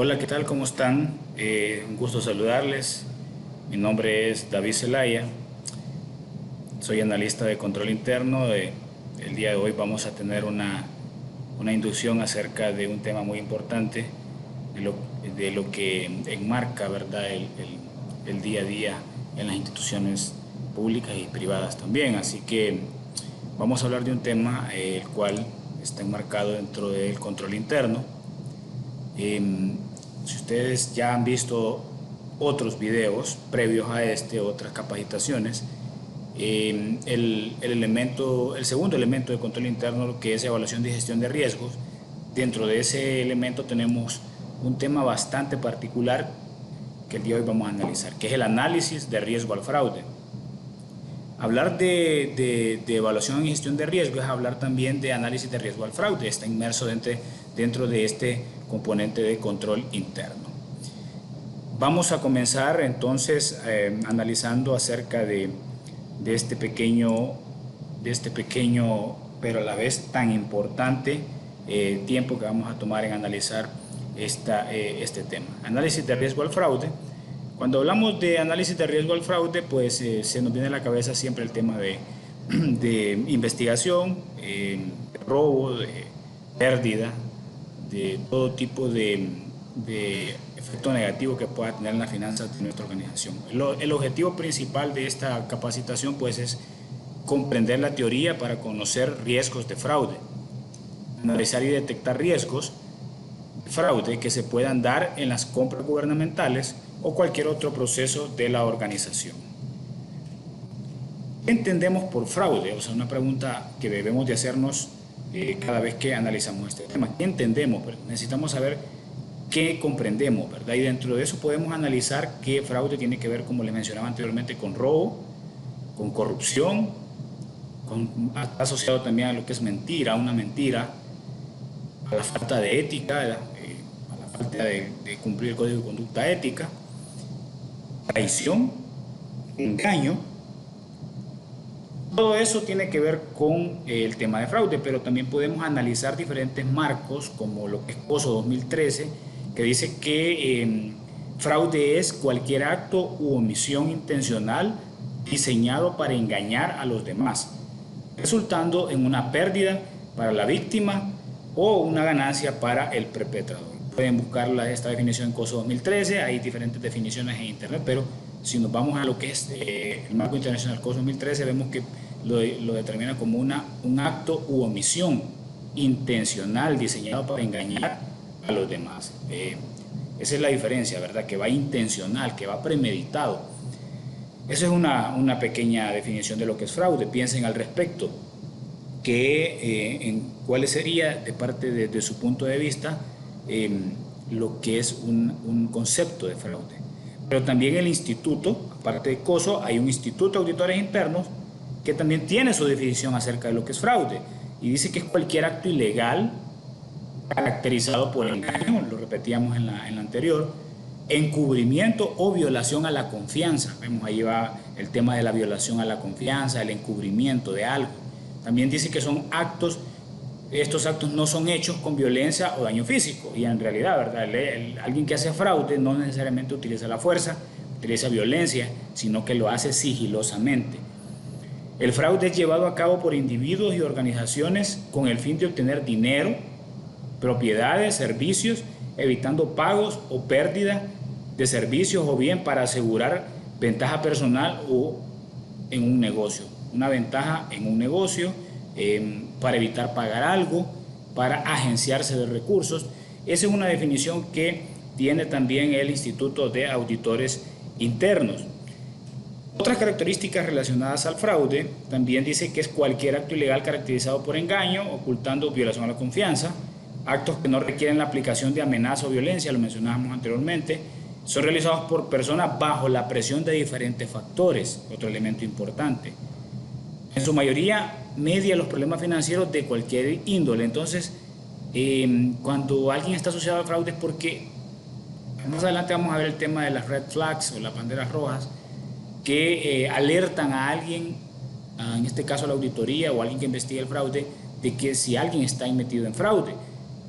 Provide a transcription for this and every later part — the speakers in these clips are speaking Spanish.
Hola, ¿qué tal? ¿Cómo están? Un gusto saludarles. Mi nombre es David Zelaya. Soy analista de control interno. El día de hoy vamos a tener una inducción acerca de un tema muy importante, de lo, de lo que enmarca, ¿verdad?, el día a día en las instituciones públicas y privadas también. Así que vamos a hablar de un tema el cual está enmarcado dentro del control interno. Si ustedes ya han visto otros videos previos a este, otras capacitaciones, el segundo elemento de control interno, que es evaluación de gestión de riesgos, dentro de ese elemento tenemos un tema bastante particular que el día de hoy vamos a analizar, que es el análisis de riesgo al fraude. Hablar de evaluación y gestión de riesgo es hablar también de análisis de riesgo al fraude. Está inmerso dentro de este componente de control interno. Vamos a comenzar entonces analizando acerca de este pequeño, pero a la vez tan importante tiempo que vamos a tomar en analizar este tema. Análisis de riesgo al fraude. Cuando hablamos de análisis de riesgo al fraude, pues se nos viene a la cabeza siempre el tema de investigación, de robo, de pérdida, de todo tipo de efecto negativo que pueda tener en las finanzas de nuestra organización. El objetivo principal de esta capacitación pues es comprender la teoría para conocer riesgos de fraude, analizar y detectar riesgos de fraude que se puedan dar en las compras gubernamentales o cualquier otro proceso de la organización. ¿Qué entendemos por fraude? O sea, una pregunta que debemos de hacernos cada vez que analizamos este tema. ¿Qué entendemos? Necesitamos saber qué comprendemos, ¿verdad? Y dentro de eso podemos analizar qué fraude tiene que ver, como les mencionaba anteriormente, con robo, con corrupción, está asociado también a lo que es mentira, una mentira, a la falta de ética, a la falta de cumplir el código de conducta ética, traición, engaño. Todo eso tiene que ver con el tema de fraude, pero también podemos analizar diferentes marcos, como lo que es COSO 2013, que dice que fraude es cualquier acto u omisión intencional diseñado para engañar a los demás, resultando en una pérdida para la víctima o una ganancia para el perpetrador. Pueden buscar esta definición en COSO 2013, hay diferentes definiciones en internet, pero si nos vamos a lo que es el marco internacional COSO 2013, vemos que lo determina como un acto u omisión intencional diseñado para engañar a los demás. Esa es la diferencia, ¿verdad? Que va intencional, que va premeditado. Esa es una pequeña definición de lo que es fraude. Piensen al respecto, en cuál sería, de parte de su punto de vista, lo que es un concepto de fraude. Pero también el instituto, aparte de COSO, hay un instituto de auditores internos que también tiene su definición acerca de lo que es fraude, y dice que es cualquier acto ilegal caracterizado por engaño, lo repetíamos en la anterior, encubrimiento o violación a la confianza. Vemos, ahí va el tema de la violación a la confianza, el encubrimiento de algo. También dice que son estos actos no son hechos con violencia o daño físico, y en realidad, ¿verdad? Alguien que hace fraude no necesariamente utiliza la fuerza, utiliza violencia, sino que lo hace sigilosamente. El fraude es llevado a cabo por individuos y organizaciones con el fin de obtener dinero, propiedades, servicios, evitando pagos o pérdida de servicios, o bien para asegurar ventaja personal o en un negocio. Una ventaja en un negocio, para evitar pagar algo, para agenciarse de recursos. Esa es una definición que tiene también el Instituto de Auditores Internos. Otras características relacionadas al fraude también dice que es cualquier acto ilegal caracterizado por engaño, ocultando o violación a la confianza, actos que no requieren la aplicación de amenaza o violencia, lo mencionábamos anteriormente, son realizados por personas bajo la presión de diferentes factores, otro elemento importante. En su mayoría media los problemas financieros de cualquier índole. Entonces, cuando alguien está asociado al fraude es porque, más adelante vamos a ver el tema de las red flags o las banderas rojas, que alertan a alguien, en este caso a la auditoría o a alguien que investiga el fraude, de que si alguien está metido en fraude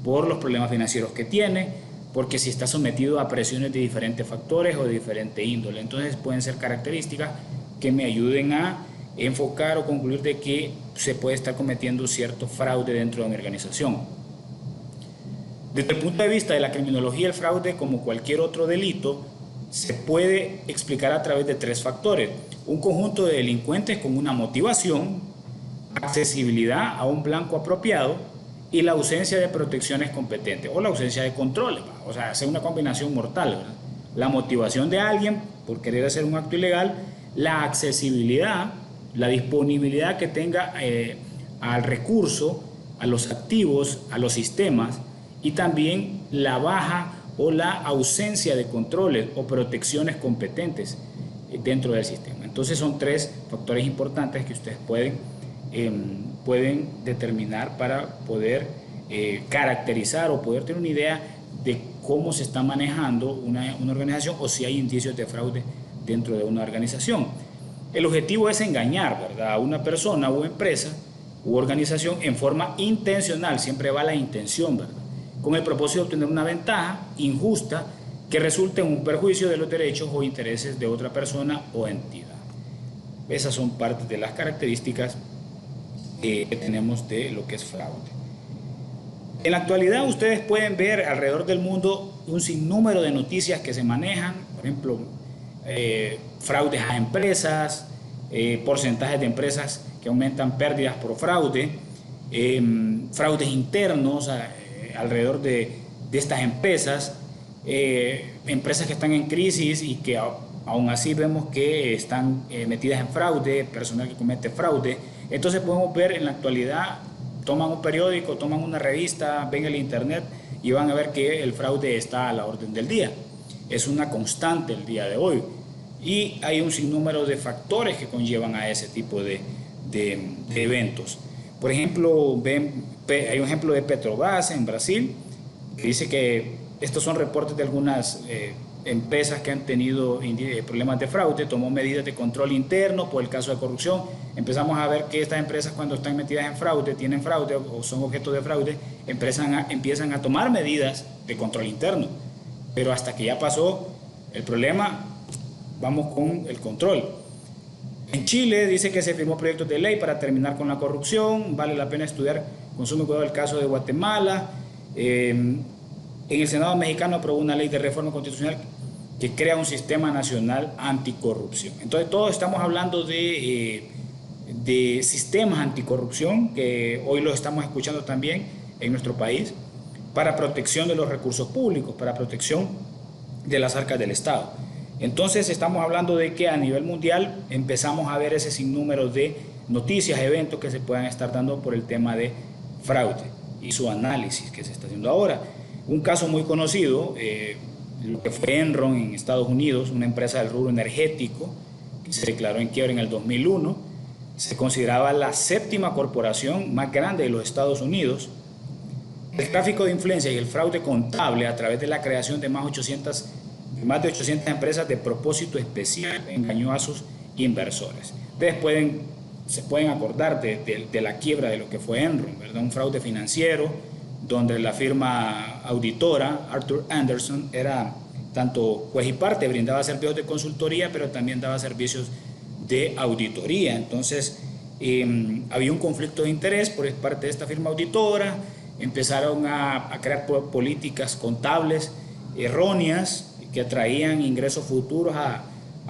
por los problemas financieros que tiene, porque si está sometido a presiones de diferentes factores o de diferente índole. Entonces pueden ser características que me ayuden a enfocar o concluir de que se puede estar cometiendo cierto fraude dentro de una organización. Desde el punto de vista de la criminología, el fraude, como cualquier otro delito, se puede explicar a través de tres factores: un conjunto de delincuentes con una motivación, accesibilidad a un blanco apropiado y la ausencia de protecciones competentes o la ausencia de controles. O sea, hace una combinación mortal, ¿verdad? La motivación de alguien por querer hacer un acto ilegal, la accesibilidad, la disponibilidad que tenga al recurso, a los activos, a los sistemas, y también la baja o la ausencia de controles o protecciones competentes dentro del sistema. Entonces son tres factores importantes que ustedes pueden determinar para poder caracterizar o poder tener una idea de cómo se está manejando una organización o si hay indicios de fraude dentro de una organización. El objetivo es engañar, ¿verdad?, a una persona o empresa u organización en forma intencional, siempre va la intención, ¿verdad?, con el propósito de obtener una ventaja injusta que resulte en un perjuicio de los derechos o intereses de otra persona o entidad. Esas son parte de las características que tenemos de lo que es fraude. En la actualidad ustedes pueden ver alrededor del mundo un sinnúmero de noticias que se manejan, por ejemplo, fraudes a empresas, porcentajes de empresas que aumentan pérdidas por fraude, fraudes internos alrededor de estas empresas, empresas que están en crisis y que aún así vemos que están metidas en fraude, personal que comete fraude. Entonces podemos ver en la actualidad, toman un periódico, toman una revista, ven el internet y van a ver que el fraude está a la orden del día. Es una constante el día de hoy y hay un sinnúmero de factores que conllevan a ese tipo de eventos. Por ejemplo, hay un ejemplo de Petrobras en Brasil que dice que estos son reportes de algunas empresas que han tenido problemas de fraude, tomó medidas de control interno por el caso de corrupción. Empezamos a ver que estas empresas, cuando están metidas en fraude, tienen fraude o son objeto de fraude, empiezan a tomar medidas de control interno. Pero hasta que ya pasó el problema, vamos con el control. En Chile dice que se firmó proyectos de ley para terminar con la corrupción. Vale la pena estudiar con sumo cuidado el caso de Guatemala. En el Senado mexicano aprobó una ley de reforma constitucional que crea un sistema nacional anticorrupción. Entonces todos estamos hablando de sistemas anticorrupción que hoy los estamos escuchando también en nuestro país para protección de los recursos públicos, para protección de las arcas del Estado. Entonces estamos hablando de que a nivel mundial empezamos a ver ese sinnúmero de noticias, eventos que se puedan estar dando por el tema de fraude y su análisis que se está haciendo ahora. Un caso muy conocido, lo que fue Enron en Estados Unidos, una empresa del rubro energético que se declaró en quiebra en el 2001, se consideraba la séptima corporación más grande de los Estados Unidos. El tráfico de influencia y el fraude contable a través de la creación de más de 800 empresas de propósito especial engañó a sus inversores. Ustedes se pueden acordar de la quiebra de lo que fue Enron, ¿verdad? Un fraude financiero donde la firma auditora Arthur Andersen era tanto juez y parte, brindaba servicios de consultoría, pero también daba servicios de auditoría. Entonces había un conflicto de interés por parte de esta firma auditora, empezaron a crear políticas contables erróneas que atraían ingresos futuros a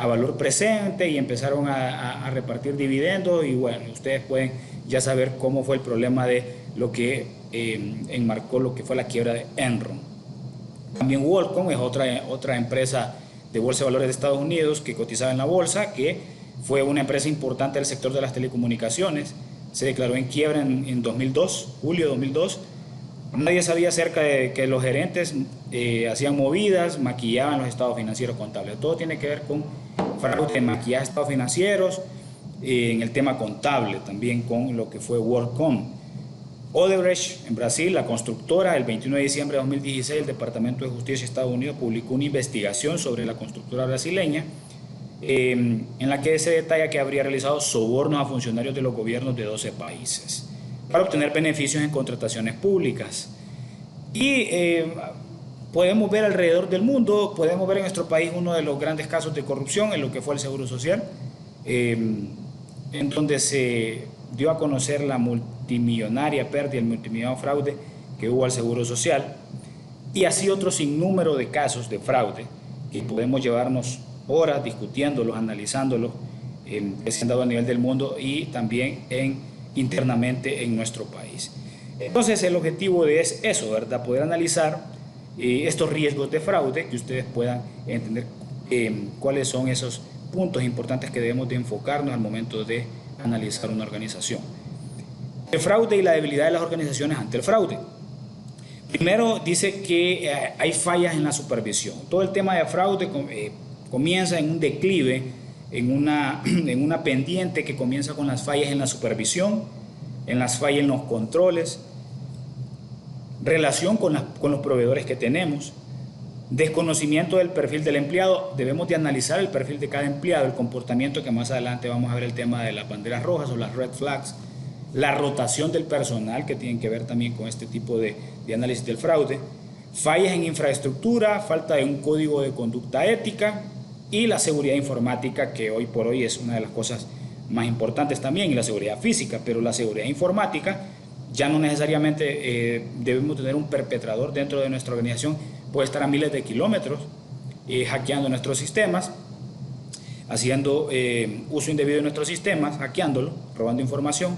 valor presente y empezaron a repartir dividendos y bueno, ustedes pueden ya saber cómo fue el problema de lo que enmarcó lo que fue la quiebra de Enron. También WorldCom es otra empresa de bolsa de valores de Estados Unidos que cotizaba en la bolsa, que fue una empresa importante del sector de las telecomunicaciones. Se declaró en quiebra en 2002, julio de 2002. Nadie sabía acerca de que los gerentes hacían movidas, maquillaban los estados financieros contables. Todo tiene que ver con fraude, maquillaje de estados financieros, en el tema contable también con lo que fue WorldCom. Odebrecht en Brasil, la constructora, el 21 de diciembre de 2016 el Departamento de Justicia de Estados Unidos publicó una investigación sobre la constructora brasileña en la que se detalla que habría realizado sobornos a funcionarios de los gobiernos de 12 países para obtener beneficios en contrataciones públicas. Y podemos ver alrededor del mundo, podemos ver en nuestro país uno de los grandes casos de corrupción en lo que fue el Seguro Social, en donde se dio a conocer la multimillonaria pérdida, el multimillonario fraude que hubo al Seguro Social, y así otro sinnúmero de casos de fraude que podemos llevarnos horas discutiéndolos, analizándolos, que se han dado a nivel del mundo y también internamente en nuestro país. Entonces el objetivo es eso, ¿verdad? Poder analizar estos riesgos de fraude, que ustedes puedan entender cuáles son esos puntos importantes que debemos de enfocarnos al momento de analizar una organización. El fraude y la debilidad de las organizaciones ante el fraude. Primero dice que hay fallas en la supervisión. Todo el tema de fraude comienza en un declive, en una pendiente que comienza con las fallas en la supervisión, en las fallas en los controles, relación con los proveedores que tenemos, desconocimiento del perfil del empleado. Debemos de analizar el perfil de cada empleado, el comportamiento, que más adelante vamos a ver el tema de las banderas rojas o las red flags, la rotación del personal, que tienen que ver también con este tipo de análisis del fraude, fallas en infraestructura, falta de un código de conducta ética y la seguridad informática, que hoy por hoy es una de las cosas más importantes también, y la seguridad física, pero la seguridad informática ya no necesariamente debemos tener un perpetrador dentro de nuestra organización, puede estar a miles de kilómetros hackeando nuestros sistemas, haciendo uso indebido de nuestros sistemas, hackeándolo, robando información,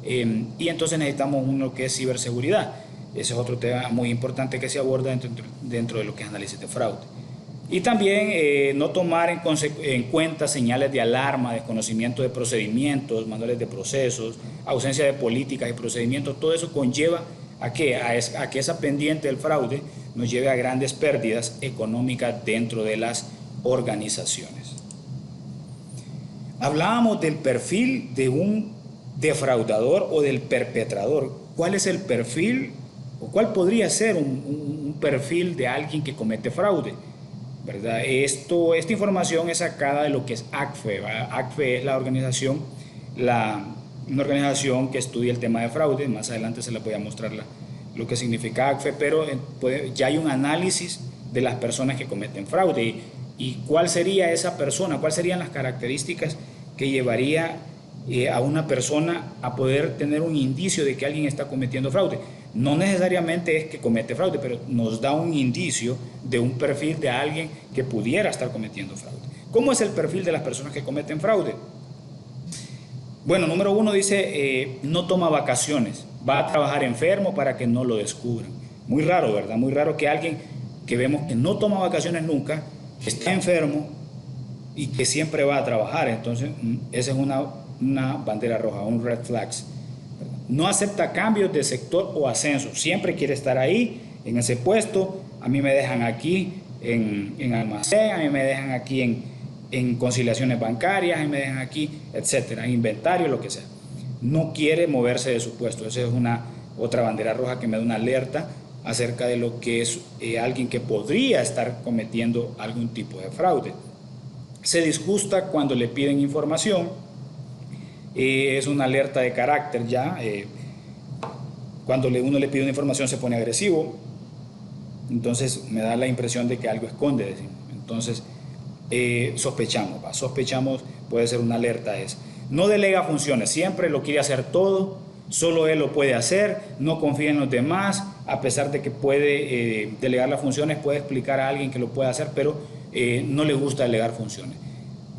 y entonces necesitamos uno que es ciberseguridad. Ese es otro tema muy importante que se aborda dentro de lo que es análisis de fraude. Y también no tomar en cuenta señales de alarma, desconocimiento de procedimientos, manuales de procesos, ausencia de políticas y procedimientos. Todo eso conlleva a que esa pendiente del fraude nos lleve a grandes pérdidas económicas dentro de las organizaciones. Hablábamos del perfil de un defraudador o del perpetrador. ¿Cuál es el perfil o cuál podría ser un perfil de alguien que comete fraude? ¿Verdad? Esta información es sacada de lo que es ACFE. ACFE es una organización que estudia el tema de fraude. Más adelante se les voy a mostrar lo que significa ACFE, pero ya hay un análisis de las personas que cometen fraude y cuál sería esa persona, cuáles serían las características que llevaría a una persona a poder tener un indicio de que alguien está cometiendo fraude. No necesariamente es que comete fraude, pero nos da un indicio de un perfil de alguien que pudiera estar cometiendo fraude. ¿Cómo es el perfil de las personas que cometen fraude? Bueno, número uno dice, no toma vacaciones, va a trabajar enfermo para que no lo descubran. Muy raro, ¿verdad? Muy raro que alguien que vemos que no toma vacaciones nunca, que está enfermo y que siempre va a trabajar. Entonces, esa es una bandera roja, un red flags. No acepta cambios de sector o ascenso, siempre quiere estar ahí, en ese puesto. A mí me dejan aquí en almacén, a mí me dejan aquí en conciliaciones bancarias, a mí me dejan aquí, etcétera, en inventario, lo que sea. No quiere moverse de su puesto. Esa es otra bandera roja que me da una alerta acerca de lo que es alguien que podría estar cometiendo algún tipo de fraude. Se disgusta cuando le piden información. Es una alerta de carácter ya. Cuando uno le pide una información se pone agresivo. Entonces me da la impresión de que algo esconde. Entonces sospechamos, puede ser una alerta esa. No delega funciones, siempre lo quiere hacer todo, solo él lo puede hacer, no confía en los demás, a pesar de que puede delegar las funciones, puede explicar a alguien que lo puede hacer, pero no le gusta delegar funciones.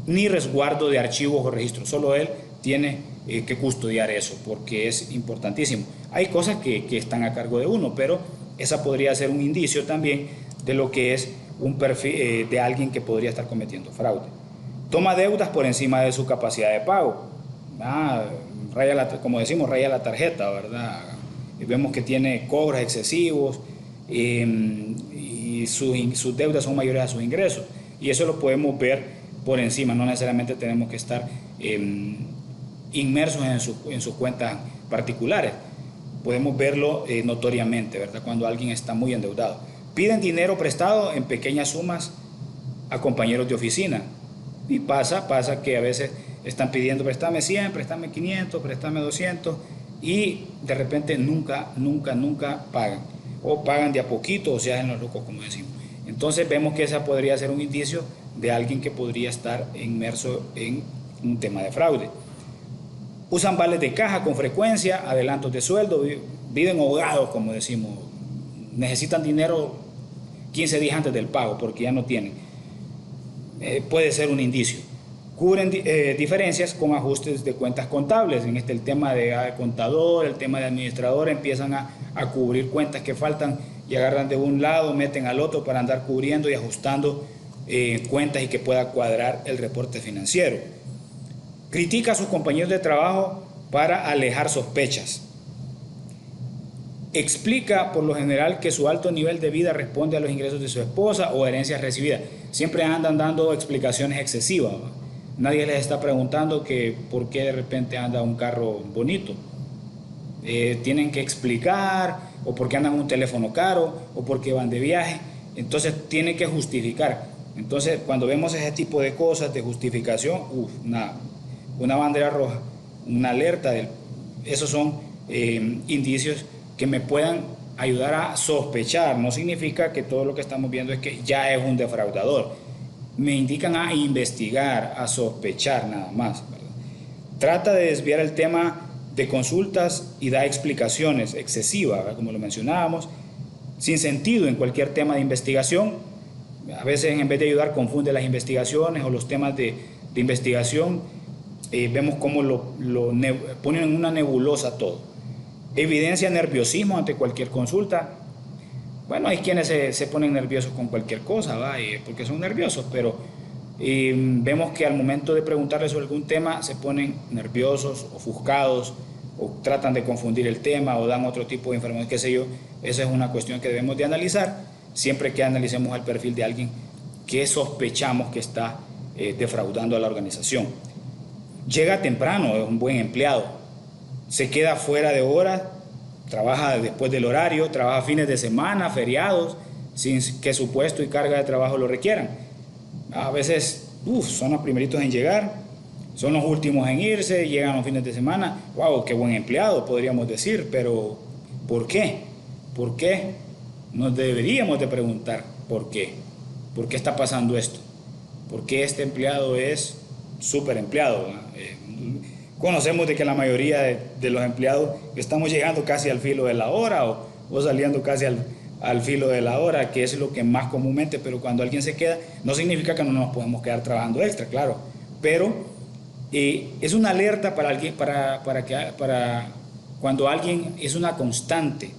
Ni resguardo de archivos o registros, solo él tiene que custodiar eso, porque es importantísimo. Hay cosas que están a cargo de uno, pero esa podría ser un indicio también de lo que es un perfil de alguien que podría estar cometiendo fraude. Toma deudas por encima de su capacidad de pago. Como decimos, raya la tarjeta, ¿verdad? Y vemos que tiene cobros excesivos y sus deudas son mayores a sus ingresos. Y eso lo podemos ver por encima, no necesariamente tenemos que estar inmersos en sus cuentas particulares. Podemos verlo notoriamente, ¿verdad? Cuando alguien está muy endeudado. Piden dinero prestado en pequeñas sumas a compañeros de oficina. Y pasa que a veces están pidiendo, préstame 100, préstame 500, préstame 200 y de repente nunca pagan. o pagan de a poquito o se hacen los locos, como decimos. Entonces vemos que esa podría ser un indicio de alguien que podría estar inmerso en un tema de fraude. Usan vales de caja con frecuencia, adelantos de sueldo, viven ahogados, como decimos. Necesitan dinero 15 días antes del pago porque ya no tienen. Puede ser un indicio. Cubren diferencias con ajustes de cuentas contables. En el tema de contador, el tema de administrador, empiezan a cubrir cuentas que faltan y agarran de un lado, meten al otro para andar cubriendo y ajustando cuentas y que pueda cuadrar el reporte financiero. Critica a sus compañeros de trabajo para alejar sospechas. Explica por lo general que su alto nivel de vida responde a los ingresos de su esposa o herencias recibidas. Siempre andan dando explicaciones excesivas, ¿va? Nadie les está preguntando que por qué de repente anda un carro bonito. Tienen que explicar, o por qué andan un teléfono caro, o por qué van de viaje. Entonces tienen que justificar. Entonces cuando vemos ese tipo de cosas de justificación, una bandera roja, una alerta, esos son indicios que me puedan ayudar a sospechar. No significa que todo lo que estamos viendo es que ya es un defraudador. Me indican a investigar, a sospechar nada más, ¿verdad? Trata de desviar el tema de consultas y da explicaciones excesivas, ¿verdad? Como lo mencionábamos, sin sentido en cualquier tema de investigación. A veces en vez de ayudar confunde las investigaciones o los temas de investigación. Vemos cómo lo ponen en una nebulosa todo. Evidencia nerviosismo ante cualquier consulta. Bueno, hay quienes se ponen nerviosos con cualquier cosa, ¿va? Porque son nerviosos, pero vemos que al momento de preguntarles sobre algún tema se ponen nerviosos, ofuscados, o tratan de confundir el tema o dan otro tipo de información, qué sé yo. Esa es una cuestión que debemos de analizar siempre que analicemos el perfil de alguien que sospechamos que está defraudando a la organización. Llega temprano, es un buen empleado, se queda fuera de horas, trabaja después del horario, trabaja fines de semana, feriados, sin que su puesto y carga de trabajo lo requieran. A veces son los primeritos en llegar, son los últimos en irse, llegan los fines de semana. ¡Wow! ¡Qué buen empleado!, podríamos decir, pero ¿por qué? ¿Por qué? Nos deberíamos de preguntar ¿por qué? ¿Por qué está pasando esto? ¿Por qué este empleado es súper empleado? Conocemos de que la mayoría de los empleados estamos llegando casi al filo de la hora o saliendo casi al filo de la hora, que es lo que más comúnmente, pero cuando alguien se queda, no significa que no nos podemos quedar trabajando extra, claro, pero es una alerta para alguien, para cuando alguien es una constante,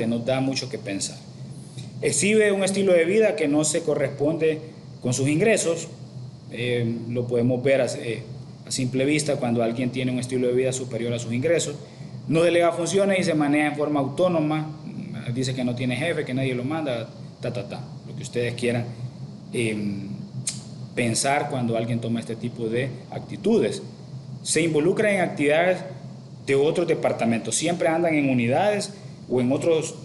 nos da mucho que pensar. Exhibe un estilo de vida que no se corresponde con sus ingresos. Lo podemos ver a simple vista cuando alguien tiene un estilo de vida superior a sus ingresos. No delega funciones y se maneja en forma autónoma. Dice que no tiene jefe, que nadie lo manda, lo que ustedes quieran pensar cuando alguien toma este tipo de actitudes. Se involucra en actividades de otros departamentos. Siempre andan en unidades o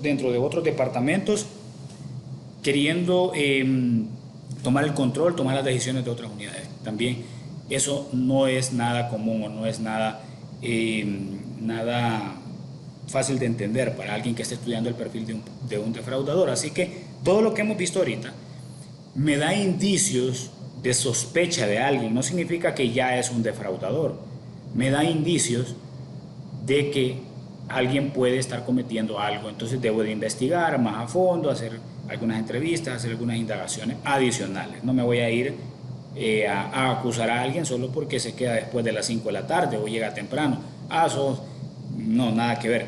dentro de otros departamentos queriendo tomar el control, tomar las decisiones de otras unidades. También eso no es nada común o no es nada fácil de entender para alguien que esté estudiando el perfil de un defraudador. Así que todo lo que hemos visto ahorita me da indicios de sospecha de alguien. No significa que ya es un defraudador. Me da indicios de que alguien puede estar cometiendo algo. Entonces debo de investigar más a fondo, hacer algunas entrevistas, hacer algunas indagaciones adicionales. No me voy a ir a acusar a alguien solo porque se queda después de las 5 de la tarde o llega temprano. No, nada que ver.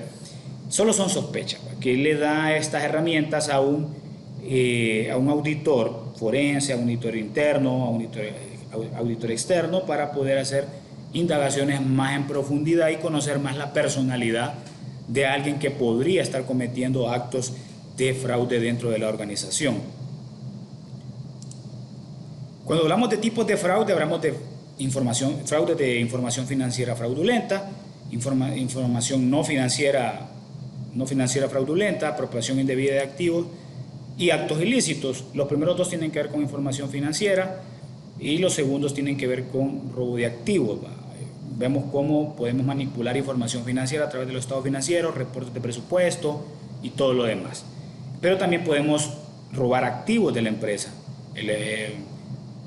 Solo son sospechas, que le da estas herramientas a un auditor forense, a un auditor interno, a un auditor externo, para poder hacer indagaciones más en profundidad y conocer más la personalidad de alguien que podría estar cometiendo actos de fraude dentro de la organización. Cuando hablamos de tipos de fraude, hablamos de fraude de información financiera fraudulenta, información no financiera fraudulenta, apropiación indebida de activos y actos ilícitos. Los primeros dos tienen que ver con información financiera y los segundos tienen que ver con robo de activos. Vemos cómo podemos manipular información financiera a través de los estados financieros, reportes de presupuesto, y todo lo demás. Pero también podemos robar activos de la empresa,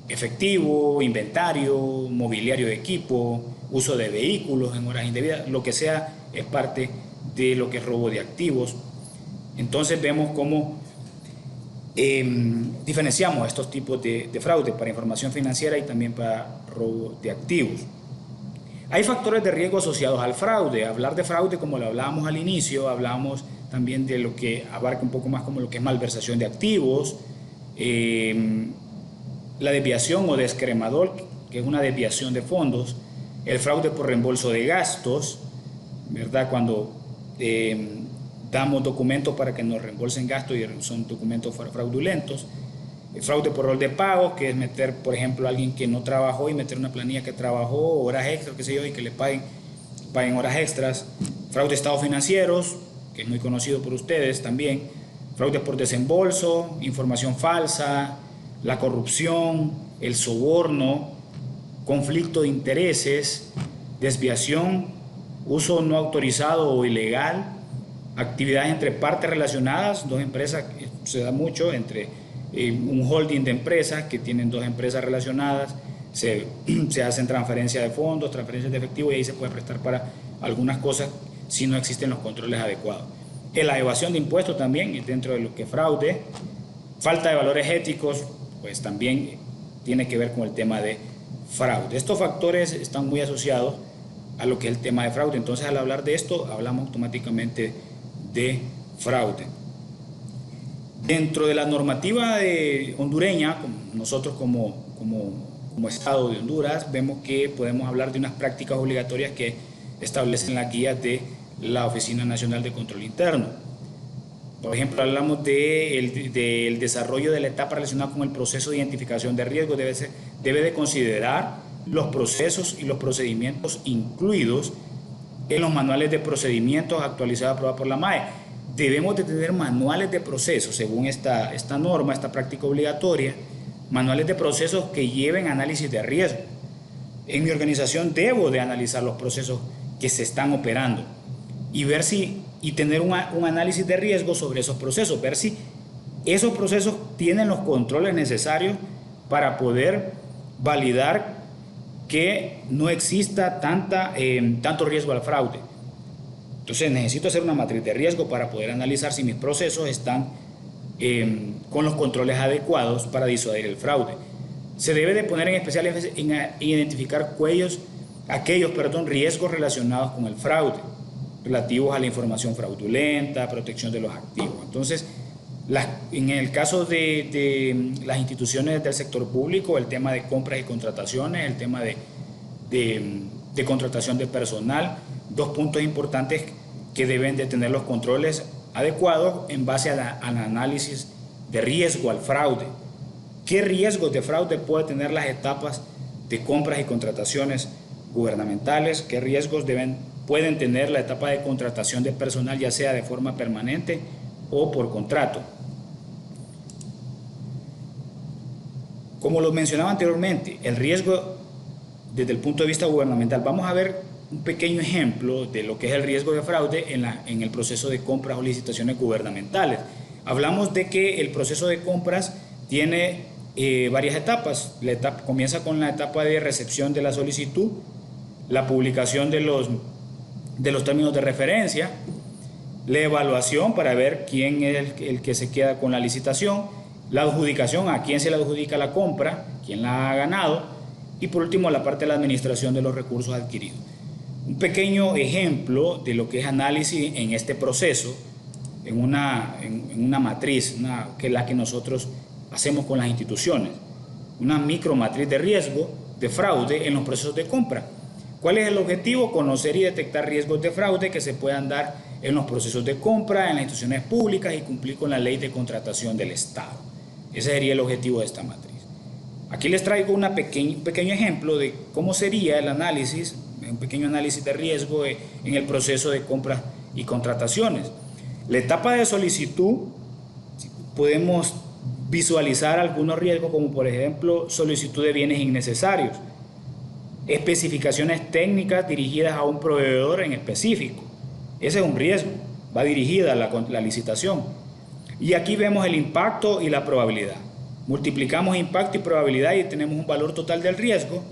efectivo, inventario, mobiliario de equipo, uso de vehículos en horas indebidas, lo que sea es parte de lo que es robo de activos. Entonces vemos cómo diferenciamos estos tipos de fraude para información financiera y también para robo de activos. Hay factores de riesgo asociados al fraude. Hablar de fraude, como lo hablábamos al inicio, hablamos también de lo que abarca un poco más como lo que es malversación de activos, la desviación o descremador, que es una desviación de fondos, el fraude por reembolso de gastos, ¿verdad? Cuando damos documentos para que nos reembolsen gastos y son documentos fraudulentos. El fraude por rol de pago, que es meter, por ejemplo, a alguien que no trabajó y meter una planilla que trabajó, horas extras, qué sé yo, y que le paguen horas extras. Fraude de estados financieros, que es muy conocido por ustedes también. Fraude por desembolso, información falsa, la corrupción, el soborno, conflicto de intereses, desviación, uso no autorizado o ilegal, actividades entre partes relacionadas, dos empresas, se da mucho entre un holding de empresas que tienen dos empresas relacionadas, se hacen transferencias de fondos, transferencias de efectivo y ahí se puede prestar para algunas cosas si no existen los controles adecuados. La evasión de impuestos también dentro de lo que es fraude, falta de valores éticos, pues también tiene que ver con el tema de fraude. Estos factores están muy asociados a lo que es el tema de fraude. Entonces, al hablar de esto, hablamos automáticamente de fraude. Dentro de la normativa hondureña, nosotros como Estado de Honduras, vemos que podemos hablar de unas prácticas obligatorias que establecen las guías de la Oficina Nacional de Control Interno. Por ejemplo, hablamos del desarrollo de la etapa relacionada con el proceso de identificación de riesgo. Debe de considerar los procesos y los procedimientos incluidos en los manuales de procedimientos actualizados y aprobados por la MAE. Debemos de tener manuales de procesos, según esta norma, esta práctica obligatoria, manuales de procesos que lleven análisis de riesgo. En mi organización debo de analizar los procesos que se están operando y tener un análisis de riesgo sobre esos procesos, ver si esos procesos tienen los controles necesarios para poder validar que no exista tanto riesgo al fraude. Entonces necesito hacer una matriz de riesgo para poder analizar si mis procesos están con los controles adecuados para disuadir el fraude. Se debe de poner en especial en identificar aquellos riesgos relacionados con el fraude, relativos a la información fraudulenta, protección de los activos. Entonces, en el caso de las instituciones del sector público, el tema de compras y contrataciones, el tema de contratación de personal, dos puntos importantes que deben de tener los controles adecuados en base al análisis de riesgo al fraude. ¿Qué riesgos de fraude puede tener las etapas de compras y contrataciones gubernamentales? ¿Qué riesgos pueden tener la etapa de contratación de personal, ya sea de forma permanente o por contrato? Como lo mencionaba anteriormente, el riesgo desde el punto de vista gubernamental. Vamos a ver un pequeño ejemplo de lo que es el riesgo de fraude en el proceso de compras o licitaciones gubernamentales. Hablamos de que el proceso de compras tiene varias etapas. Comienza con la etapa de recepción de la solicitud, la publicación de los términos de referencia, la evaluación para ver quién es el que se queda con la licitación, la adjudicación, a quién se le adjudica la compra, quién la ha ganado, y por último la parte de la administración de los recursos adquiridos. Un pequeño ejemplo de lo que es análisis en este proceso, en una matriz, que es la que nosotros hacemos con las instituciones, una micromatriz de riesgo de fraude en los procesos de compra. ¿Cuál es el objetivo? Conocer y detectar riesgos de fraude que se puedan dar en los procesos de compra, en las instituciones públicas y cumplir con la ley de contratación del Estado. Ese sería el objetivo de esta matriz. Aquí les traigo un pequeño ejemplo de cómo sería el análisis, un pequeño análisis de riesgo en el proceso de compras y contrataciones. La etapa de solicitud, podemos visualizar algunos riesgos como por ejemplo solicitud de bienes innecesarios, especificaciones técnicas dirigidas a un proveedor en específico. Ese es un riesgo. va dirigida la licitación. Y aquí vemos el impacto y la probabilidad. Multiplicamos impacto y probabilidad y tenemos un valor total del riesgo.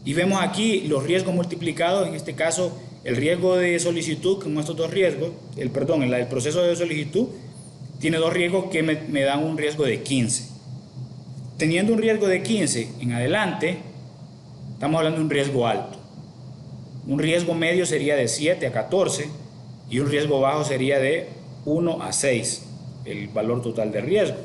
Y vemos aquí los riesgos multiplicados, en este caso el riesgo de solicitud, como estos dos riesgos, el proceso de solicitud tiene dos riesgos que me dan un riesgo de 15. Teniendo un riesgo de 15 en adelante, estamos hablando de un riesgo alto. Un riesgo medio sería de 7 a 14 y un riesgo bajo sería de 1 a 6, el valor total de riesgo.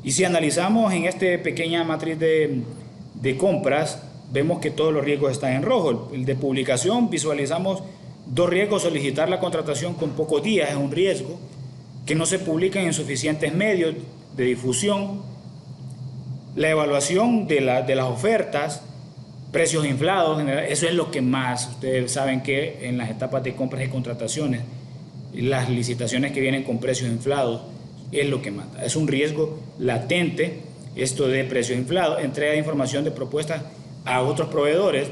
Y si analizamos en esta pequeña matriz de compras, vemos que todos los riesgos están en rojo. El de publicación, visualizamos dos riesgos: solicitar la contratación con pocos días es un riesgo, que no se publican en suficientes medios de difusión, la evaluación de las ofertas, precios inflados, eso es lo que más. Ustedes saben que en las etapas de compras y contrataciones, las licitaciones que vienen con precios inflados es lo que mata. Es un riesgo latente esto de precios inflados. Entrega de información de propuestas a otros proveedores.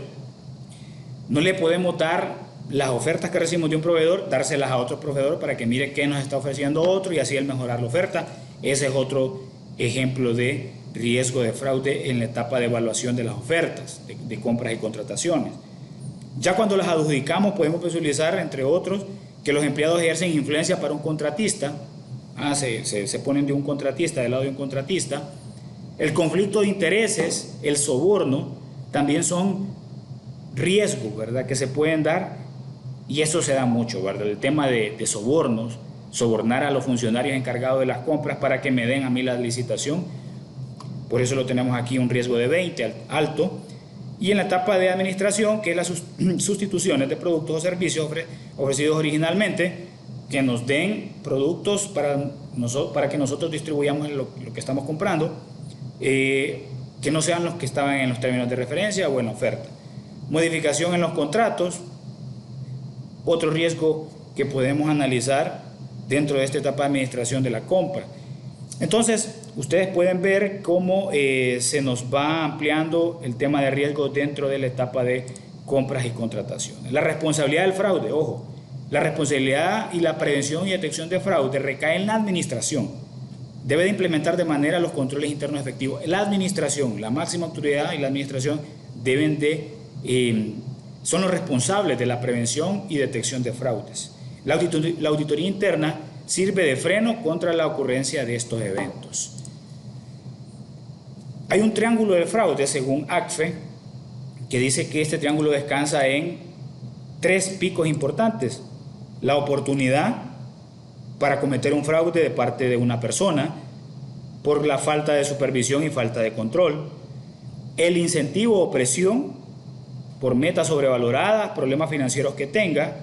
No le podemos dar las ofertas que recibimos de un proveedor, dárselas a otro proveedor para que mire qué nos está ofreciendo otro y así el mejorar la oferta. Ese es otro ejemplo de riesgo de fraude en la etapa de evaluación de las ofertas de compras y contrataciones. Ya cuando las adjudicamos podemos visualizar, entre otros, que los empleados ejercen influencia para un contratista. Se ponen de un contratista, del lado de un contratista. El conflicto de intereses, el soborno, también son riesgos, ¿verdad?, que se pueden dar, y eso se da mucho, ¿verdad? El tema de sobornos, sobornar a los funcionarios encargados de las compras para que me den a mí la licitación. Por eso lo tenemos aquí, un riesgo de 20, alto. Y en la etapa de administración, que es las sustituciones de productos o servicios ofrecidos originalmente, que nos den productos para que nosotros distribuyamos lo que estamos comprando, que no sean los que estaban en los términos de referencia o en la oferta. Modificación en los contratos, otro riesgo que podemos analizar dentro de esta etapa de administración de la compra. Entonces, ustedes pueden ver cómo se nos va ampliando el tema de riesgo dentro de la etapa de compras y contrataciones. La responsabilidad del fraude, ojo, la responsabilidad y la prevención y detección de fraude recae en la administración. Debe de implementar de manera los controles internos efectivos. La administración, la máxima autoridad y la administración son los responsables de la prevención y detección de fraudes. La auditoría interna sirve de freno contra la ocurrencia de estos eventos. Hay un triángulo de fraude, según ACFE, que dice que este triángulo descansa en 3 picos importantes: la oportunidad para cometer un fraude de parte de una persona por la falta de supervisión y falta de control, el incentivo o presión por metas sobrevaloradas, problemas financieros que tenga,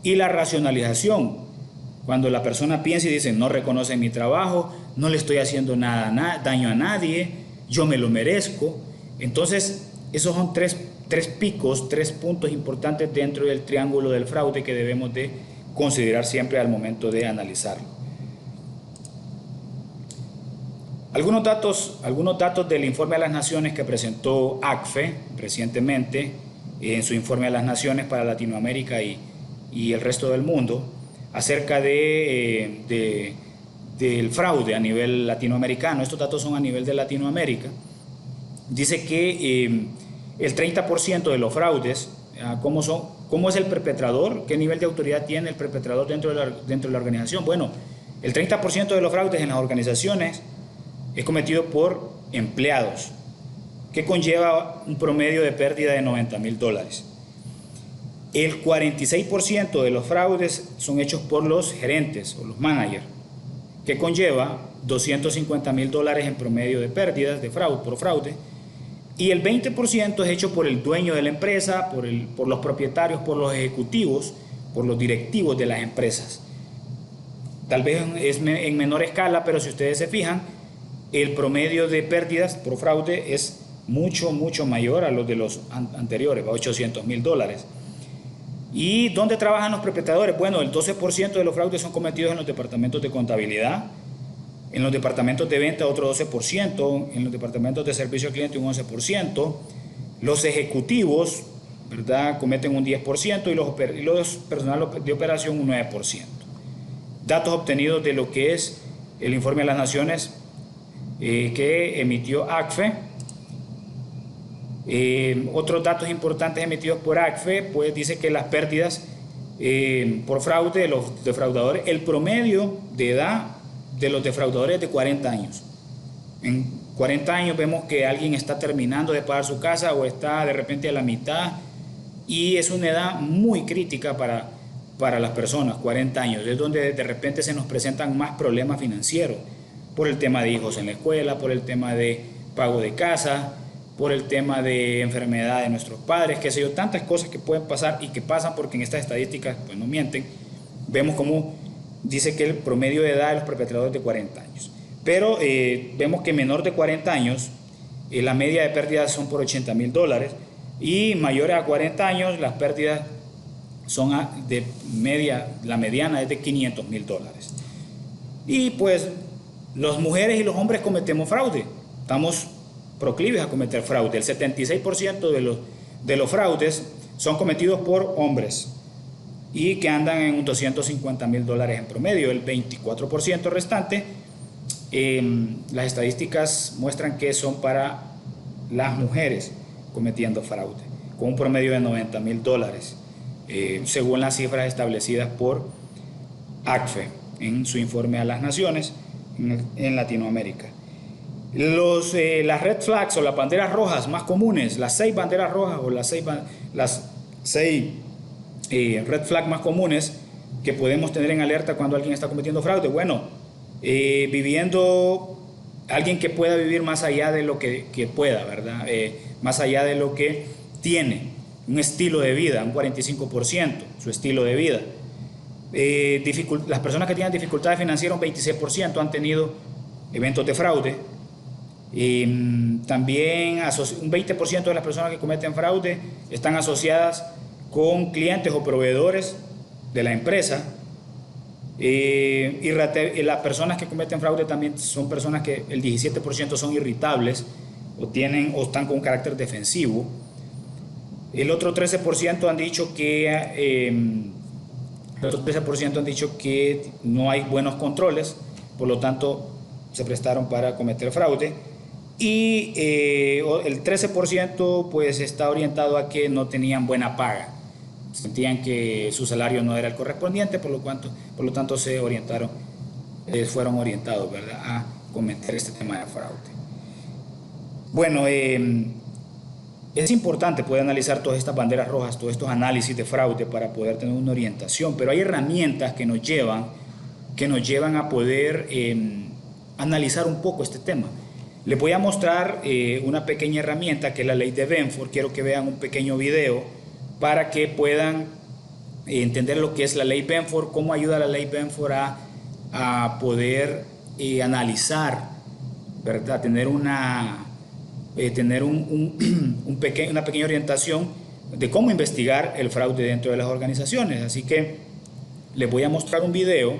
y la racionalización, cuando la persona piensa y dice: no reconoce mi trabajo, no le estoy haciendo daño a nadie, yo me lo merezco. Entonces, esos son tres picos, 3 puntos importantes dentro del triángulo del fraude que debemos de considerar siempre al momento de analizarlo. Algunos datos del informe a las Naciones que presentó ACFE recientemente en su informe a las Naciones para Latinoamérica y el resto del mundo acerca del fraude a nivel latinoamericano. Estos datos son a nivel de Latinoamérica. Dice que el 30% de los fraudes, ¿cómo es el perpetrador? ¿Qué nivel de autoridad tiene el perpetrador dentro de la organización? Bueno, el 30% de los fraudes en las organizaciones es cometido por empleados, que conlleva un promedio de pérdida de $90,000. El 46% de los fraudes son hechos por los gerentes o los managers, que conlleva $250,000 en promedio de pérdidas por fraude. Y el 20% es hecho por el dueño de la empresa, por los propietarios, por los ejecutivos, por los directivos de las empresas. Tal vez es en menor escala, pero si ustedes se fijan, el promedio de pérdidas por fraude es mucho mayor a los de los anteriores, $800,000. ¿Y dónde trabajan los perpetradores? Bueno, el 12% de los fraudes son cometidos en los departamentos de contabilidad, en los departamentos de venta otro 12%, en los departamentos de servicio al cliente un 11%, los ejecutivos ¿verdad?, cometen un 10% y los personal de operación un 9%. Datos obtenidos de lo que es el informe de las Naciones que emitió ACFE. Otros datos importantes emitidos por ACFE, pues dice que las pérdidas por fraude de los defraudadores, el promedio de edad de los defraudadores es de 40 años. En 40 años vemos que alguien está terminando de pagar su casa o está de repente a la mitad, y es una edad muy crítica para las personas. 40 años es donde de repente se nos presentan más problemas financieros, por el tema de hijos en la escuela, por el tema de pago de casa, por el tema de enfermedad de nuestros padres, qué sé yo, tantas cosas que pueden pasar y que pasan, porque en estas estadísticas pues no mienten. Vemos como dice que el promedio de edad de los perpetradores es de 40 años, pero vemos que menor de 40 años la media de pérdidas son por $80,000, y mayores a 40 años las pérdidas son la mediana es de $500,000. Y pues las mujeres y los hombres cometemos fraude, estamos proclives a cometer fraude. El 76% de los fraudes son cometidos por hombres y que andan en un $250,000 en promedio. El 24% restante, las estadísticas muestran que son para las mujeres cometiendo fraude, con un promedio de $90,000, según las cifras establecidas por ACFE en su informe a las Naciones en Latinoamérica. Las red flags o las banderas rojas más comunes, las 6 banderas rojas o las 6 red flags más comunes que podemos tener en alerta cuando alguien está cometiendo fraude. Bueno, alguien que pueda vivir más allá de lo que pueda, ¿verdad? Más allá de lo que tiene, un estilo de vida, un 45%, su estilo de vida. Las personas que tienen dificultades financieras, un 26% han tenido eventos de fraude. También un 20% de las personas que cometen fraude están asociadas con clientes o proveedores de la empresa. Y las personas que cometen fraude también son personas que el 17% son irritables o están con un carácter defensivo. El otro 13% han dicho que no hay buenos controles, por lo tanto se prestaron para cometer fraude. Y el 13% pues está orientado a que no tenían buena paga, sentían que su salario no era el correspondiente, por lo tanto fueron orientados, ¿verdad?, a cometer este tema de fraude. Bueno, es importante poder analizar todas estas banderas rojas, todos estos análisis de fraude para poder tener una orientación, pero hay herramientas que nos llevan a poder analizar un poco este tema. Les voy a mostrar una pequeña herramienta que es la ley de Benford. Quiero que vean un pequeño video para que puedan entender lo que es la ley Benford, cómo ayuda la ley Benford a poder analizar, ¿verdad?, tener una pequeña orientación de cómo investigar el fraude dentro de las organizaciones. Así que les voy a mostrar un video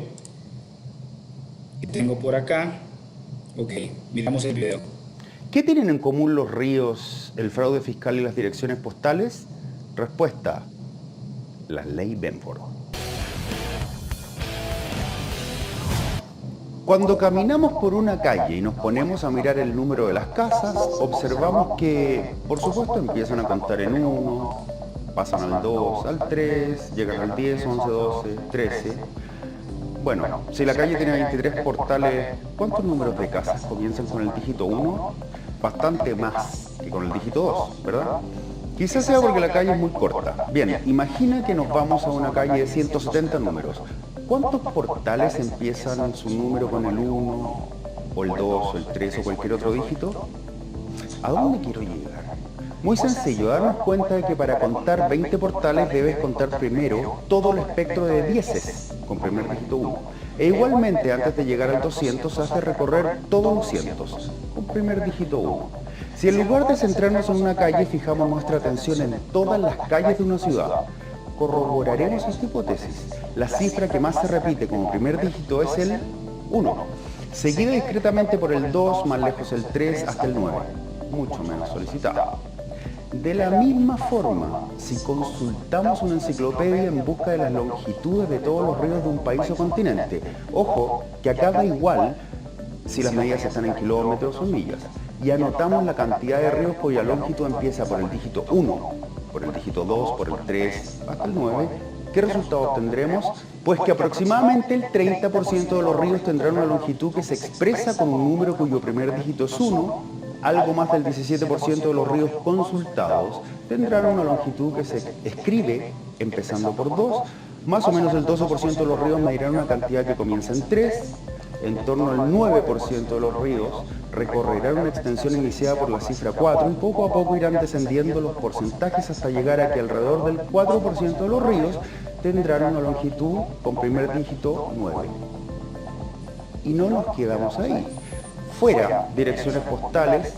que tengo por acá. Ok, miramos el video. ¿Qué tienen en común los ríos, el fraude fiscal y las direcciones postales? Respuesta: la ley Benford. Cuando caminamos por una calle y nos ponemos a mirar el número de las casas, observamos que, por supuesto, empiezan a contar en 1, pasan al 2, al 3, llegan al 10, 11, 12, 13... Bueno, si la calle tiene 23 portales, ¿cuántos números de casas comienzan con el dígito 1? Bastante más que con el dígito 2, ¿verdad? Quizás sea porque la calle es muy corta. Bien, imagina que nos vamos a una calle de 170 números. ¿Cuántos portales empiezan su número con el 1, o el 2, o el 3, o cualquier otro dígito? ¿A dónde quiero llegar? Muy sencillo, darnos cuenta de que para contar 20 portales debes contar primero todo el espectro de dieces, con primer dígito 1. E igualmente, antes de llegar al 200, has de recorrer todo 200, con primer dígito 1. Si en lugar de centrarnos en una calle, fijamos nuestra atención en todas las calles de una ciudad, corroboraremos esta hipótesis. La cifra que más se repite como primer dígito es el 1, seguido discretamente por el 2, más lejos el 3, hasta el 9, mucho menos solicitado. De la misma forma, si consultamos una enciclopedia en busca de las longitudes de todos los ríos de un país o continente, ojo, que acá da igual si las medidas están en kilómetros o millas, y anotamos la cantidad de ríos cuya longitud empieza por el dígito 1, por el dígito 2, por el 3, hasta el 9, ¿qué resultados tendremos? Pues que aproximadamente el 30% de los ríos tendrán una longitud que se expresa con un número cuyo primer dígito es 1, algo más del 17% de los ríos consultados tendrán una longitud que se escribe empezando por 2, más o menos el 12% de los ríos medirán una cantidad que comienza en 3, en torno al 9% de los ríos recorrerán una extensión iniciada por la cifra 4 y poco a poco irán descendiendo los porcentajes hasta llegar a que alrededor del 4% de los ríos tendrán una longitud con primer dígito 9. Y no nos quedamos ahí. Fuera, direcciones postales,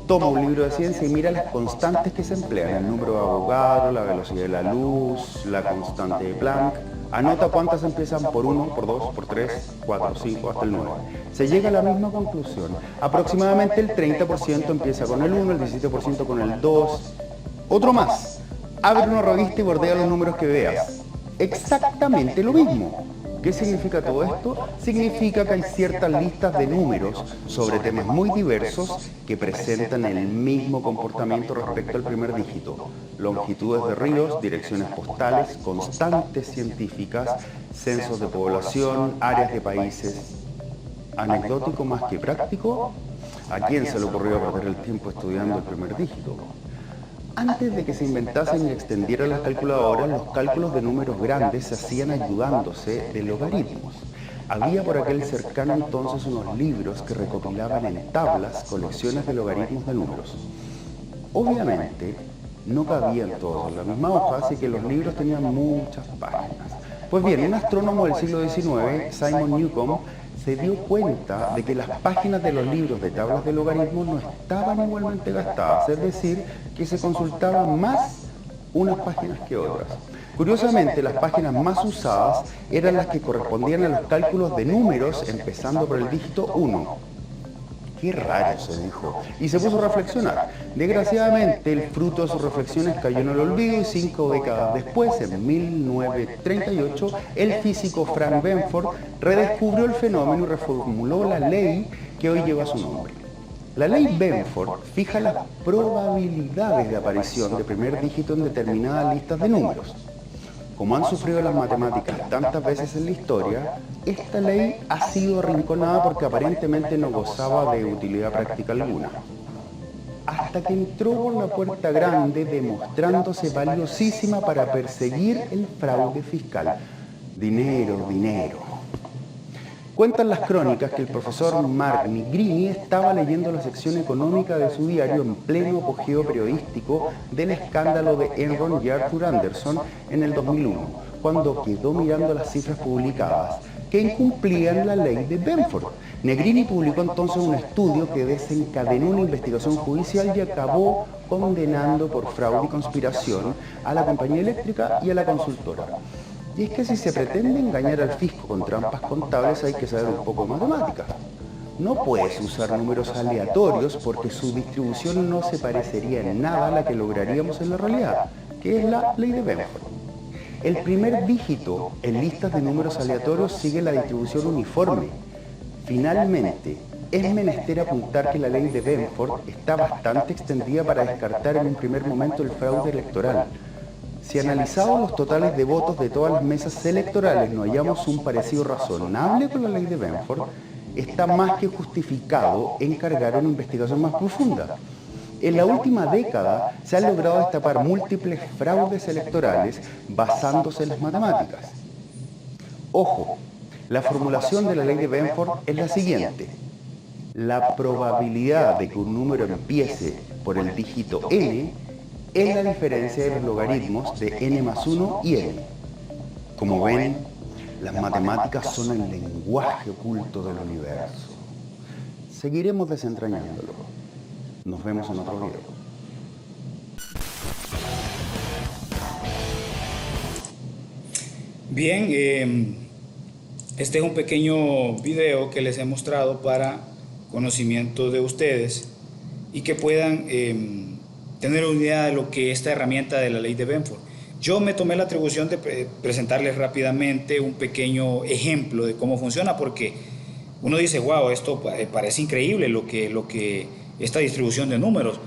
toma un libro de ciencia y mira las constantes que se emplean, el número de Avogadro, la velocidad de la luz, la constante de Planck. Anota cuántas empiezan por 1, por 2, por 3, 4, 5, hasta el 9. Se llega a la misma conclusión. Aproximadamente el 30% empieza con el 1, el 17% con el 2. Otro más. Abre una revista y bordea los números que veas. Exactamente lo mismo. ¿Qué significa todo esto? Significa que hay ciertas listas de números sobre temas muy diversos que presentan el mismo comportamiento respecto al primer dígito. Longitudes de ríos, direcciones postales, constantes científicas, censos de población, áreas de países. ¿Anecdótico más que práctico? ¿A quién se le ocurrió perder el tiempo estudiando el primer dígito? Antes de que se inventasen y extendieran las calculadoras, los cálculos de números grandes se hacían ayudándose de logaritmos. Había por aquel cercano entonces unos libros que recopilaban en tablas colecciones de logaritmos de números. Obviamente, no cabían todos en la misma hoja, así que los libros tenían muchas páginas. Pues bien, un astrónomo del siglo XIX, Simon Newcomb, se dio cuenta de que las páginas de los libros de tablas de logaritmos no estaban igualmente gastadas, es decir, que se consultaban más unas páginas que otras. Curiosamente, las páginas más usadas eran las que correspondían a los cálculos de números empezando por el dígito 1. Qué raro, se dijo, y se puso a reflexionar. Desgraciadamente, el fruto de sus reflexiones cayó en el olvido y 5 décadas después, en 1938, el físico Frank Benford redescubrió el fenómeno y reformuló la ley que hoy lleva su nombre. La ley Benford fija las probabilidades de aparición de primer dígito en determinadas listas de números. Como han sufrido las matemáticas tantas veces en la historia, esta ley ha sido arrinconada porque aparentemente no gozaba de utilidad práctica alguna. Hasta que entró por la puerta grande demostrándose valiosísima para perseguir el fraude fiscal. Dinero, dinero. Cuentan las crónicas que el profesor Mark Negrini estaba leyendo la sección económica de su diario en pleno apogeo periodístico del escándalo de Enron y Arthur Andersen en el 2001, cuando quedó mirando las cifras publicadas que incumplían la ley de Benford. Negrini publicó entonces un estudio que desencadenó una investigación judicial y acabó condenando por fraude y conspiración a la compañía eléctrica y a la consultora. Y es que si se pretende engañar al fisco con trampas contables hay que saber un poco de matemáticas. No puedes usar números aleatorios porque su distribución no se parecería en nada a la que lograríamos en la realidad, que es la ley de Benford. El primer dígito en listas de números aleatorios sigue la distribución uniforme. Finalmente, es menester apuntar que la ley de Benford está bastante extendida para descartar en un primer momento el fraude electoral. Si analizamos los totales de votos de todas las mesas electorales no hallamos un parecido razonable con la ley de Benford, está más que justificado encargar una investigación más profunda. En la última década se han logrado destapar múltiples fraudes electorales basándose en las matemáticas. Ojo, la formulación de la ley de Benford es la siguiente. La probabilidad de que un número empiece por el dígito n es la diferencia de los logaritmos de n más 1 y n. Como ven, las matemáticas son el lenguaje oculto del universo. Seguiremos desentrañándolo. Nos vemos en otro video. Bien, este es un pequeño video que les he mostrado para conocimiento de ustedes y que puedan tener una idea de lo que esta herramienta de la ley de Benford. Yo me tomé la atribución de presentarles rápidamente un pequeño ejemplo de cómo funciona, porque uno dice, wow, esto parece increíble lo que esta distribución de números.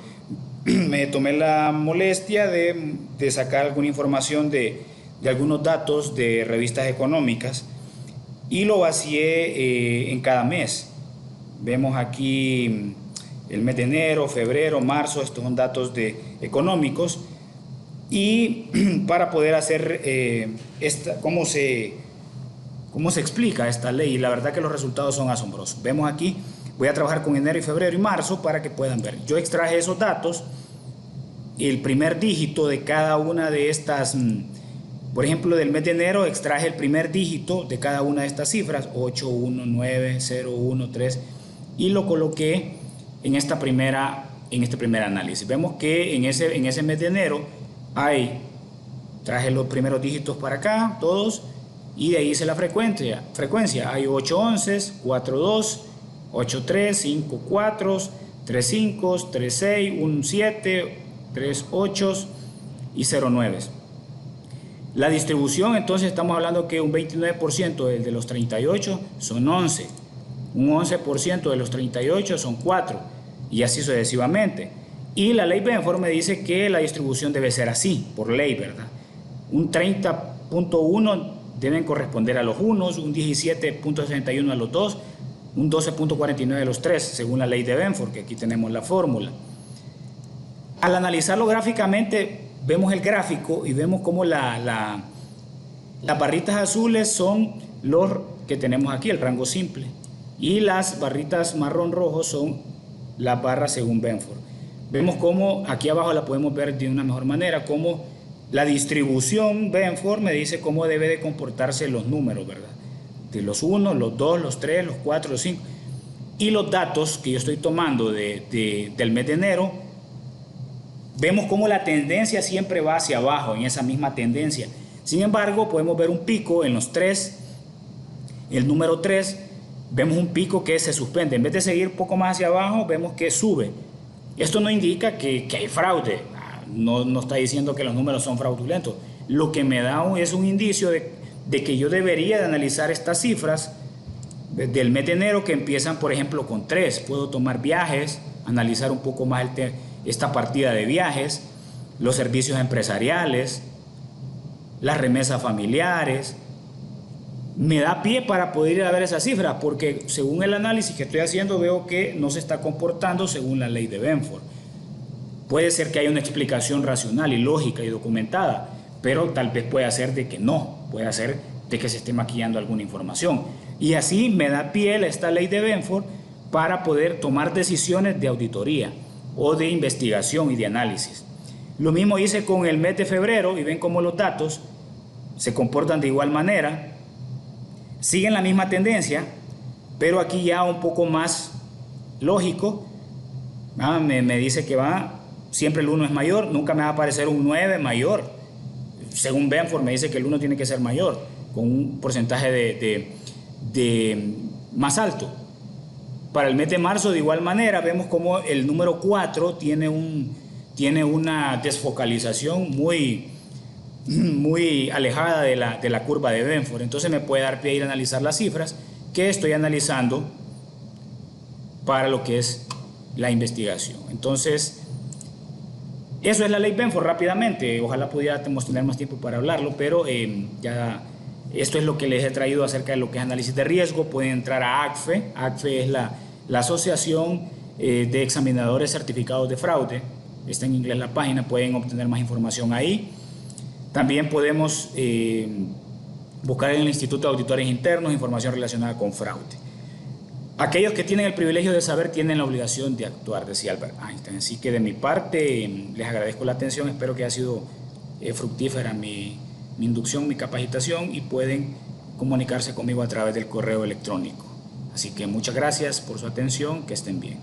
Me tomé la molestia de sacar alguna información de algunos datos de revistas económicas y lo vacié en cada mes. Vemos aquí el mes de enero, febrero, marzo, estos son datos económicos, y para poder hacer cómo se explica esta ley, y la verdad que los resultados son asombrosos. Vemos aquí, voy a trabajar con enero y febrero y marzo para que puedan ver. Yo extraje esos datos, el primer dígito de cada una de estas, por ejemplo, del mes de enero extraje el primer dígito de cada una de estas cifras, 8190113, y lo coloqué en este primer análisis. Vemos que en ese mes de enero traje los primeros dígitos para acá, todos, y de ahí hice la frecuencia. Hay 8 onces, 4 2, 8 3, 5 4, 3 5, 3 6, 1 7, 3 8 y 0 9. La distribución, entonces estamos hablando que un 29% de los 38 son 11, un 11% de los 38 son 4, y así sucesivamente. Y la ley Benford me dice que la distribución debe ser así, por ley, ¿verdad? Un 30.1 deben corresponder a los unos, un 17.61 a los 2, un 12.49 a los 3, según la ley de Benford, que aquí tenemos la fórmula. Al analizarlo gráficamente, vemos el gráfico y vemos cómo las barritas azules son los que tenemos aquí, el rango simple, y las barritas marrón rojo son las barras según Benford. Vemos cómo aquí abajo la podemos ver de una mejor manera, cómo la distribución Benford me dice cómo debe de comportarse los números, ¿verdad? De los 1, los 2, los 3, los 4, los 5. Y los datos que yo estoy tomando del mes de enero, vemos cómo la tendencia siempre va hacia abajo, en esa misma tendencia. Sin embargo, podemos ver un pico en los 3, el número 3, vemos un pico que se suspende. En vez de seguir un poco más hacia abajo, vemos que sube. Esto no indica que hay fraude, no está diciendo que los números son fraudulentos. Lo que me da es un indicio de que yo debería de analizar estas cifras del mes de enero que empiezan, por ejemplo, con 3. Puedo tomar viajes, analizar un poco más esta partida de viajes, los servicios empresariales, las remesas familiares. Me da pie para poder ir a ver esas cifras, porque según el análisis que estoy haciendo veo que no se está comportando según la ley de Benford. Puede ser que haya una explicación racional y lógica y documentada, pero tal vez pueda ser de que no, puede ser de que se esté maquillando alguna información. Y así me da pie esta ley de Benford para poder tomar decisiones de auditoría o de investigación y de análisis. Lo mismo hice con el mes de febrero y ven cómo los datos se comportan de igual manera. Siguen la misma tendencia, pero aquí ya un poco más lógico. Me dice que siempre el 1 es mayor, nunca me va a aparecer un 9 mayor. Según Benford me dice que el 1 tiene que ser mayor, con un porcentaje de más alto. Para el mes de marzo de igual manera vemos como el número 4 tiene una desfocalización muy alejada de la curva de Benford. Entonces me puede dar pie a ir a analizar las cifras que estoy analizando para lo que es la investigación. Entonces, eso es la ley Benford rápidamente. Ojalá pudiéramos tener más tiempo para hablarlo, pero ya esto es lo que les he traído acerca de lo que es análisis de riesgo. Pueden entrar a ACFE. ACFE es la Asociación de Examinadores Certificados de Fraude. Está en inglés la página, pueden obtener más información ahí. También podemos buscar en el Instituto de Auditores Internos información relacionada con fraude. Aquellos que tienen el privilegio de saber tienen la obligación de actuar, decía Albert Einstein. Así que de mi parte les agradezco la atención, espero que haya sido fructífera mi inducción, mi capacitación, y pueden comunicarse conmigo a través del correo electrónico. Así que muchas gracias por su atención, que estén bien.